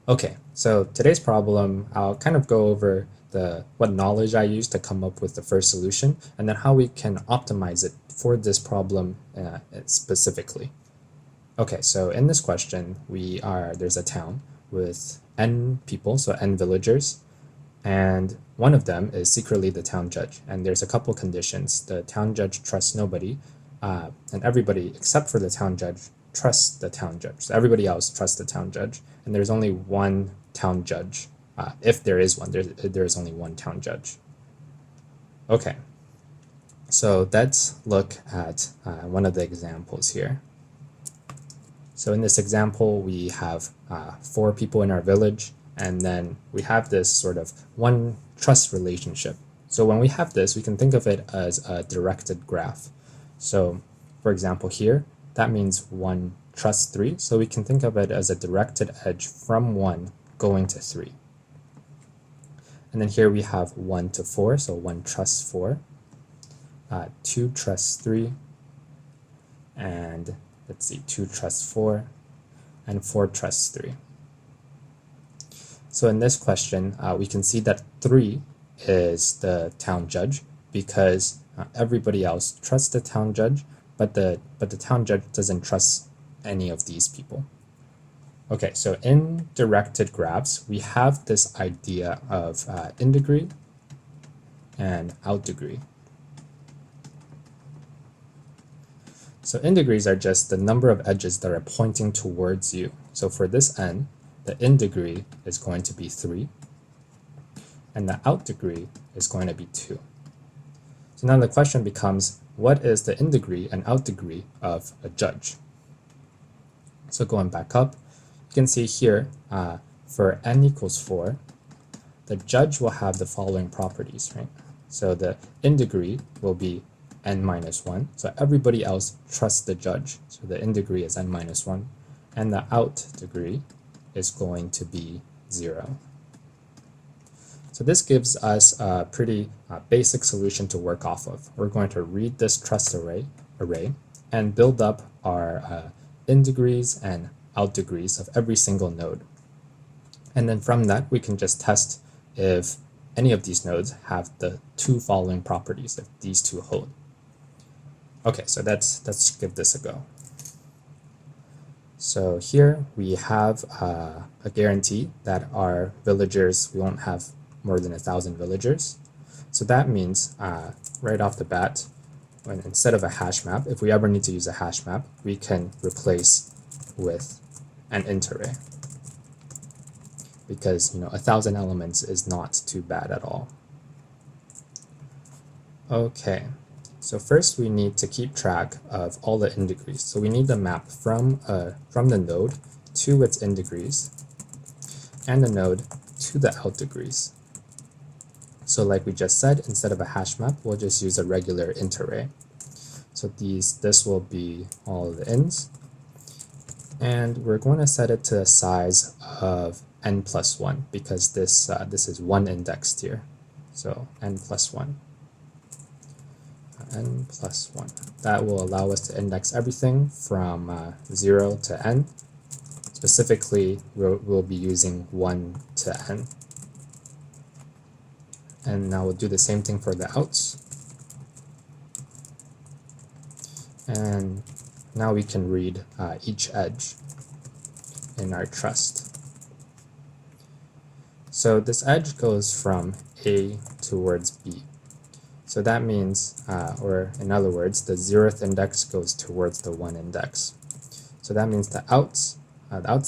Okay, so today's problem, I'll kind of go over what knowledge I used to come up with the first solution, and then how we can optimize it for this problem specifically. Okay, so in this question, there's a town with n people, so n villagers, and one of them is secretly the town judge. And there's a couple conditions. The town judge trusts nobody, and everybody except for the town judge trusts the town judge. So everybody else trusts the town judge, and there's only one town judge. If there is one, there is only one town judge. Okay, so let's look at one of the examples here. So in this example, we have 4 people in our village, and then we have this sort of one trust relationship. So when we have this, we can think of it as a directed graph. So for example here, that means 1 trusts 3, so we can think of it as a directed edge from 1 going to 3. And then here we have 1 to 4, so 1 trusts 4, 2 trusts 3, and let's see, 2 trusts 4, and 4 trusts 3. So in this question, we can see that 3 is the town judge because everybody else trusts the town judge, but the town judge doesn't trust any of these people. Okay, so in directed graphs, we have this idea of indegree and outdegree. So indegrees are just the number of edges that are pointing towards you. So for this n, the indegree is going to be 3, and the outdegree is going to be 2. So now the question becomes, what is the indegree and outdegree of a judge? So going back up, you can see here, for n equals 4, the judge will have the following properties, right? So the indegree will be n minus 1, so everybody else trusts the judge, so the indegree is n minus 1, and the outdegree is going to be 0. So this gives us a pretty basic solution to work off of. We're going to read this trust array and build up our indegrees and outdegrees of every single node. And then from that, we can just test if any of these nodes have the 2 following properties, if these 2 hold. Okay, so let's give this a go. So here we have a guarantee that our villagers, we won't have more than 1,000 villagers. So that means right off the bat, when instead of a hash map, if we ever need to use a hash map, we can replace with an int array. Because 1,000 elements is not too bad at all. Okay. So first we need to keep track of all the indegrees. So we need the map from the node to its indegrees and the node to the outdegrees. So like we just said, instead of a hash map, we'll just use a regular int array. So this will be all the ins, and we're going to set it to a size of n plus 1 because this is 1 indexed here. So n plus 1. N plus 1. That will allow us to index everything from 0 to n. Specifically, we'll be using 1 to n. And now we'll do the same thing for the outs. And now we can read each edge in our trust. So this edge goes from A towards B. So that means, or in other words, the 0th index goes towards the 1 index. So that means the outs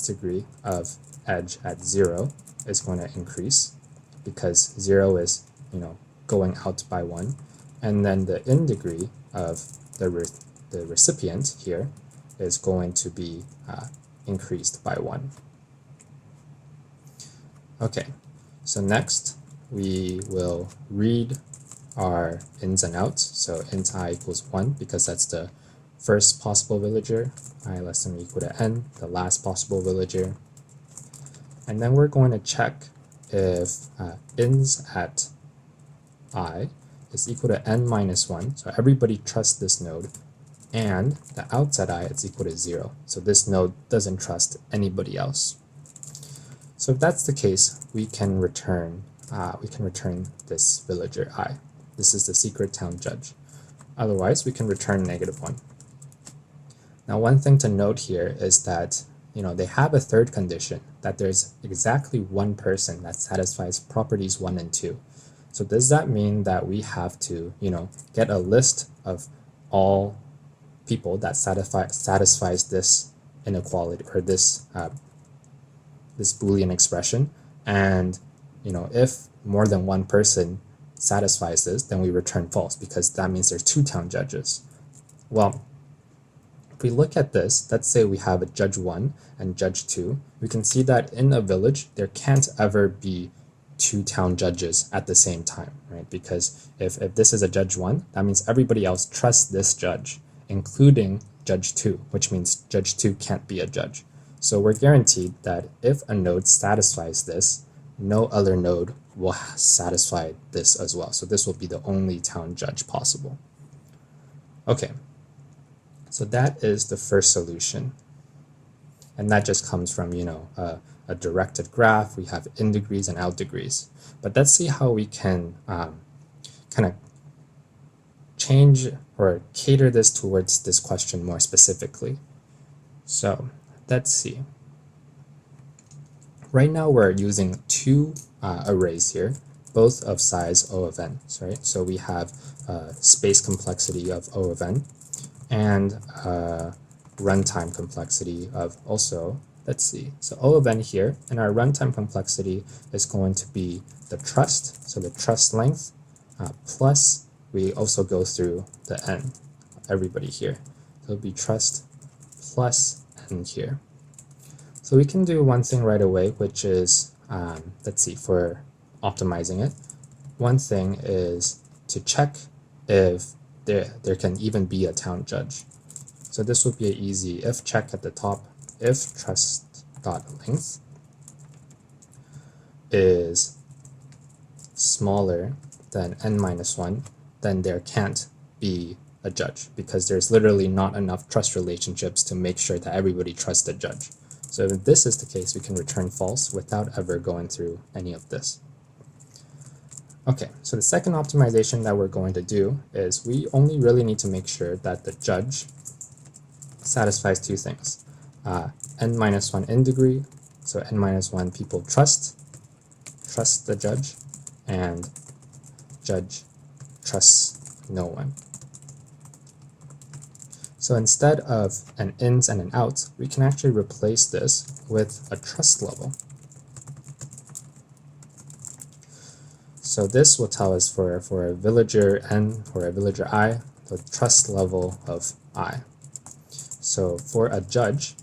degree of edge at 0 is going to increase because 0 is, going out by 1, and then the in degree of the recipient here is going to be increased by 1. Okay, so next we will read our ins and outs. So int I equals 1 because that's the first possible villager, I less than or equal to n, the last possible villager. And then we're going to check if ins at I is equal to n minus 1, so everybody trusts this node, and the outs at I is equal to 0, so this node doesn't trust anybody else. So So if that's the case, we can return this villager I. This is the secret town judge. Otherwise, we can return -1. Now, one thing to note here is that they have a third condition, that there's exactly one person that satisfies properties 1 and 2. So does that mean that we have to get a list of all people that satisfies this inequality or this Boolean expression, and if more than one person satisfies this, then we return false, because that means there's 2 town judges. Well, if we look at this, let's say we have a judge 1 and judge 2, we can see that in a village there can't ever be 2 town judges at the same time, right? Because if this is a judge 1, that means everybody else trusts this judge, including judge 2, which means judge 2 can't be a judge. So we're guaranteed that if a node satisfies this, no other node will satisfy this as well. So this will be the only town judge possible. Okay, so that is the first solution. And that just comes from, a directed graph. We have indegrees and outdegrees. But let's see how we can kind of change or cater this towards this question more specifically. So let's see. Right now we're using 2 arrays here, both of size O of n, right? So we have space complexity of O of n and runtime complexity of also, let's see, so O of n here, and our runtime complexity is going to be the trust, so the trust length, plus we also go through the n, everybody here. So it'll be trust plus n here. So we can do one thing right away, which is, let's see, for optimizing it, one thing is to check if there can even be a town judge. So this will be an easy if check at the top. If trust.length is smaller than n-1, then there can't be a judge, because there's literally not enough trust relationships to make sure that everybody trusts the judge. So if this is the case, we can return false without ever going through any of this. Okay, so the second optimization that we're going to do is we only really need to make sure that the judge satisfies 2 things. n-1 indegree, so n-1 people trust the judge, and judge trusts no one. So instead of an ins and an outs, we can actually replace this with a trust level. So this will tell us for a villager n or a villager I, the trust level of I. So for a judge,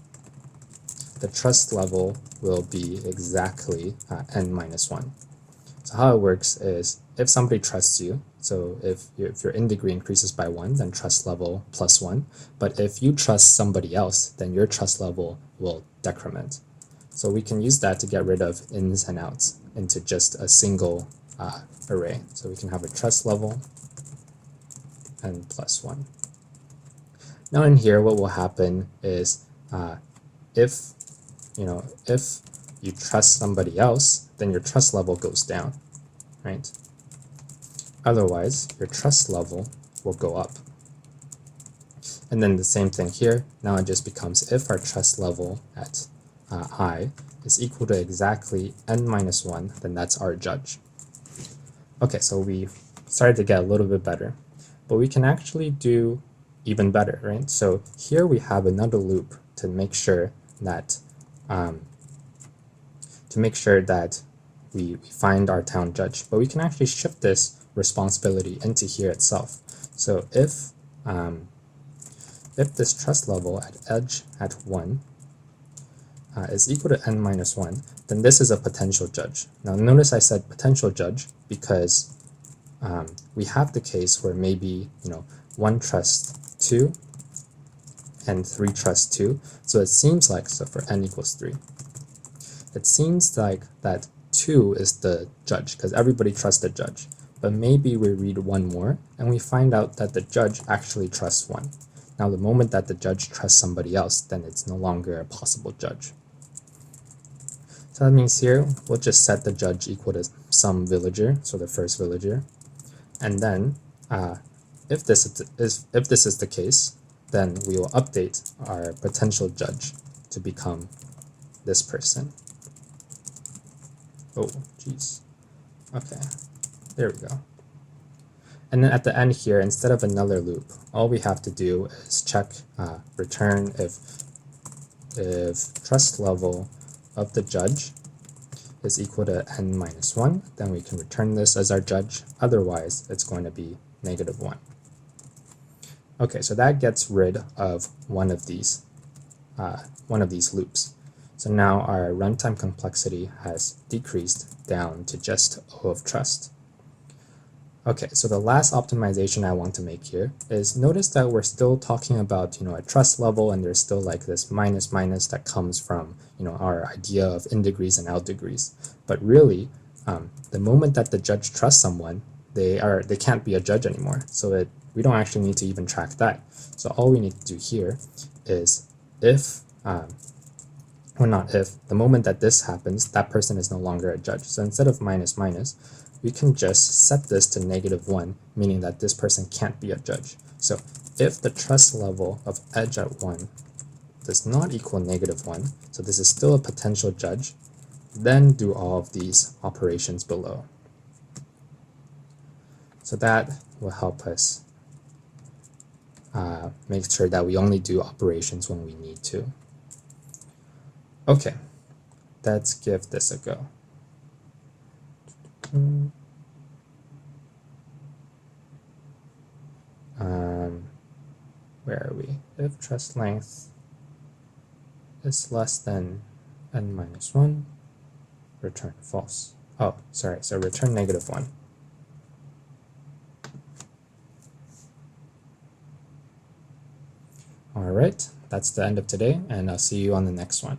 the trust level will be exactly n-1. So how it works is if somebody trusts you, so if your indegree increases by 1, then trust level plus 1. But if you trust somebody else, then your trust level will decrement. So we can use that to get rid of ins and outs into just a single array. So we can have a trust level and plus 1. Now in here, what will happen is if you trust somebody else, then your trust level goes down, right? Otherwise, your trust level will go up. And then the same thing here. Now it just becomes if our trust level at I is equal to exactly n-1, then that's our judge. Okay, so we started to get a little bit better, but we can actually do even better, right? So here we have another loop to make sure that we find our town judge, but we can actually shift this responsibility into here itself. So if this trust level at edge at 1 is equal to n-1, then this is a potential judge. Now notice I said potential judge because we have the case where maybe 1 trust 2 and 3 trust 2. So it seems like, so for n equals 3, it seems like that 2 is the judge because everybody trusts the judge. But maybe we read 1 more and we find out that the judge actually trusts 1. Now the moment that the judge trusts somebody else, then it's no longer a possible judge. So that means here we'll just set the judge equal to some villager, so the first villager, and then if this is the case, then we will update our potential judge to become this person. Oh, geez. Okay, there we go. And then at the end here, instead of another loop, all we have to do is check return if trust level of the judge is equal to n minus 1, then we can return this as our judge. Otherwise, it's going to be -1. Okay, so that gets rid of one of these loops. So now our runtime complexity has decreased down to just O of trust. Okay, so the last optimization I want to make here is notice that we're still talking about, a trust level, and there's still like this minus minus that comes from, our idea of indegrees and outdegrees. But really, the moment that the judge trusts someone, they can't be a judge anymore. So we don't actually need to even track that. So all we need to do here is if, or not if, the moment that this happens, that person is no longer a judge. So instead of minus minus, we can just set this to -1, meaning that this person can't be a judge. So if the trust level of edge at 1 does not equal -1, so this is still a potential judge, then do all of these operations below. So that will help us make sure that we only do operations when we need to. Okay, let's give this a go. Where are we? If trust length is less than n minus 1, return false. Oh, sorry, so return -1. All right, that's the end of today, and I'll see you on the next one.